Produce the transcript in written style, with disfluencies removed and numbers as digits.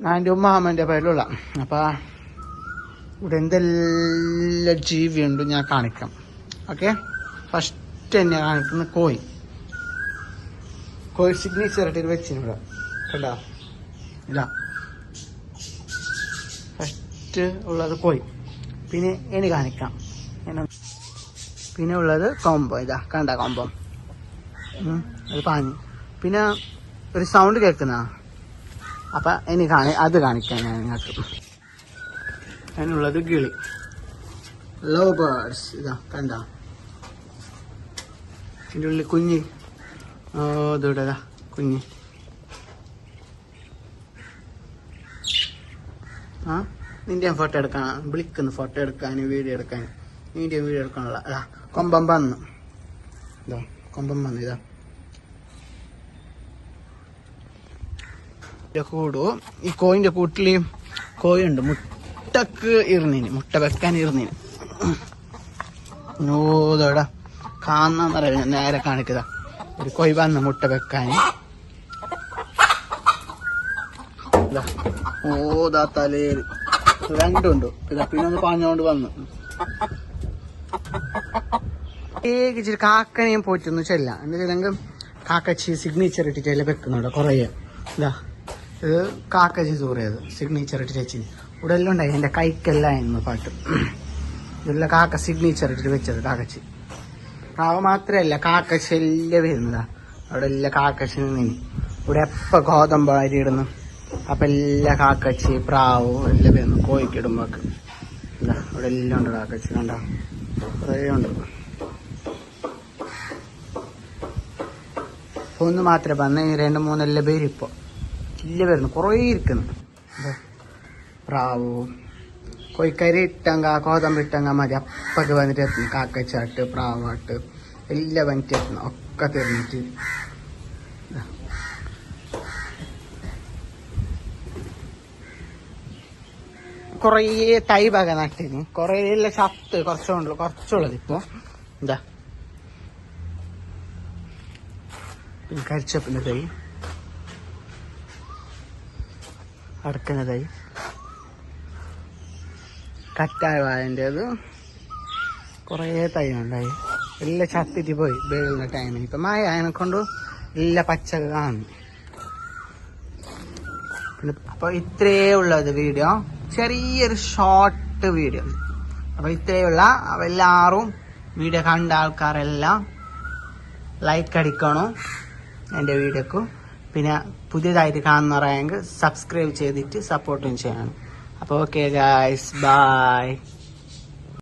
ഞാൻ എൻ്റെ ഉമ്മാമ്മൻ്റെ പേരിലുള്ള. അപ്പം ഇവിടെ എന്തെല്ലാം ജീവിയുണ്ട് ഞാൻ കാണിക്കാം. ഓക്കെ, ഫസ്റ്റ് തന്നെ കാണിക്കുന്ന കോഴി സിഗ്നേച്ചർ ആയിട്ട് വെച്ചിന് ഇവിടെ കണ്ടോ. ഇല്ല, ഫസ്റ്റ് ഉള്ളത് കോഴി. പിന്നെ ഇനി കാണിക്കാം. പിന്നെ ഉള്ളത് കൊമ്പം. ഇതാ കണ്ട കൊമ്പം, അത് പാഞ്ഞ്. പിന്നെ ഒരു സൗണ്ട് കേൾക്കുന്ന, അപ്പം ഇനി അത് കാണിക്കാം ഞാൻ നിങ്ങൾക്ക്. അതിനുള്ളത് കിളി, ലവ് ബേർഡ്സ്. ഇതാ കണ്ട, ഇതിൻ്റെ ഉള്ളിൽ കുഞ്ഞ്. ഇതിവിടെ കുഞ്ഞ്. നിന്റെ ഫോട്ടോ എടുക്കാൻ വിളിക്കുന്നു, ഫോട്ടോ എടുക്കാൻ, വീഡിയോ എടുക്കാൻ. നിന്റെ വീഡിയോ എടുക്കാനുള്ള അതാ കൊമ്പം വന്ന്. ഇതാ കൊമ്പം വന്ന്. ഇതാ കൂടു. ഈ കോയിന്റെ കൂട്ടില് കോഴിയുണ്ട്. മുട്ടക്ക് ഇരുന്നീന്, മുട്ട വെക്കാൻ ഇരുന്നീന്. ഓതോടാ കാണാന്നറിയില്ല, നേരെ കാണിക്കുക. ഒരു കോഴി വന്ന് മുട്ട വെക്കാൻ. ഓതാ തലേര് രണ്ടുണ്ട്. ഇതാ പിന്നെ ഒന്ന് പാഞ്ഞോണ്ട് വന്നു. ഇച്ചിരി കാക്കനെയും പോറ്റൊന്നും ചെല്ല. എന്താ വെച്ചാൽ കാക്കച്ചി സിഗ്നേച്ചർ ഇട്ടിട്ട് എല്ലാം വെക്കുന്നുണ്ട് കുറേ. ഇതാ ഇത് കാക്കച്ചി സൂറിയത് സിഗ്നേച്ചർ ഇട്ടിട്ട് വെച്ചിന്. ഇവിടെ എല്ലാം ഉണ്ടായി. എൻ്റെ കൈക്കെല്ലാം ആയിരുന്നു പാട്ട്. ഇതെല്ലാം കാക്ക സിഗ്നേച്ചർ ഇട്ടിട്ട് വെച്ചത് കാക്കച്ചി. പ്രാവ് മാത്രമല്ല, കാക്കച്ചി എല്ലാം വരുന്നതാ. അവിടെ എല്ലാം കാക്കച്ചി നിന്ന്. ഇവിടെ എപ്പോൾ ഗോതമ്പ് അരി ഇടുന്നു, അപ്പം എല്ലാ കാക്കച്ചി പ്രാവ് എല്ലാം വരുന്നു കോഴിക്കിടുമ്പോക്ക്. ഇതാ ഇവിടെ എല്ലാം ഉണ്ട് കാക്കച്ചി. കണ്ട കുറേ ഉണ്ട്. ഒന്ന് മാത്രമേ വന്ന് 2-3 പേര് ഇപ്പോൾ ഇല്ല വരുന്നു. കുറേ ഇരിക്കുന്നു. പ്രാവ് കോഴിക്കരി ഇട്ടങ്ക ഗോതമ്പ് ഇട്ടങ്ക മതി. അപ്പൊക്കെ വന്നിട്ട് എത്തുന്നു. കാക്കച്ചാട്ട് പ്രാവാട്ട് എല്ലാം വന്നിട്ട് എത്തുന്നു. ഒക്കെ തിരിഞ്ഞിട്ട് കുറേ തൈ ഭാഗ നട്ടിന്. കുറേ ചത്ത് കുറച്ചുള്ളത് ഇപ്പൊ. എന്താ പിന്നെ കരിച്ചപ്പിന്റെ തൈ, അടക്കന തൈ, കറ്റായ വാഴൻ്റെത് കുറേ തൈ ഉണ്ടായി. എല്ലാം ചത്തിട്ട് പോയി വെയിലിൻ്റെ ടൈമിൽ. ഇപ്പം മഴ അതിനെ കൊണ്ട് എല്ലാം പച്ചക്ക് കാണുന്നു. പിന്നെ അപ്പോൾ ഇത്രയേ ഉള്ളത് വീഡിയോ, ചെറിയൊരു ഷോർട്ട് വീഡിയോ. അപ്പോൾ ഇത്രയുള്ള എല്ലാവരും വീഡിയോ കണ്ട ആൾക്കാരെല്ലാം ലൈക്ക് അടിക്കണം എൻ്റെ വീഡിയോക്ക്. പിന്നെ പുതിയതായിട്ട് കാണുന്നവരായെങ്കിൽ സബ്സ്ക്രൈബ് ചെയ്തിട്ട് സപ്പോർട്ടും ചെയ്യണം. അപ്പോൾ ഓക്കെ ഗായ്സ്, ബൈ.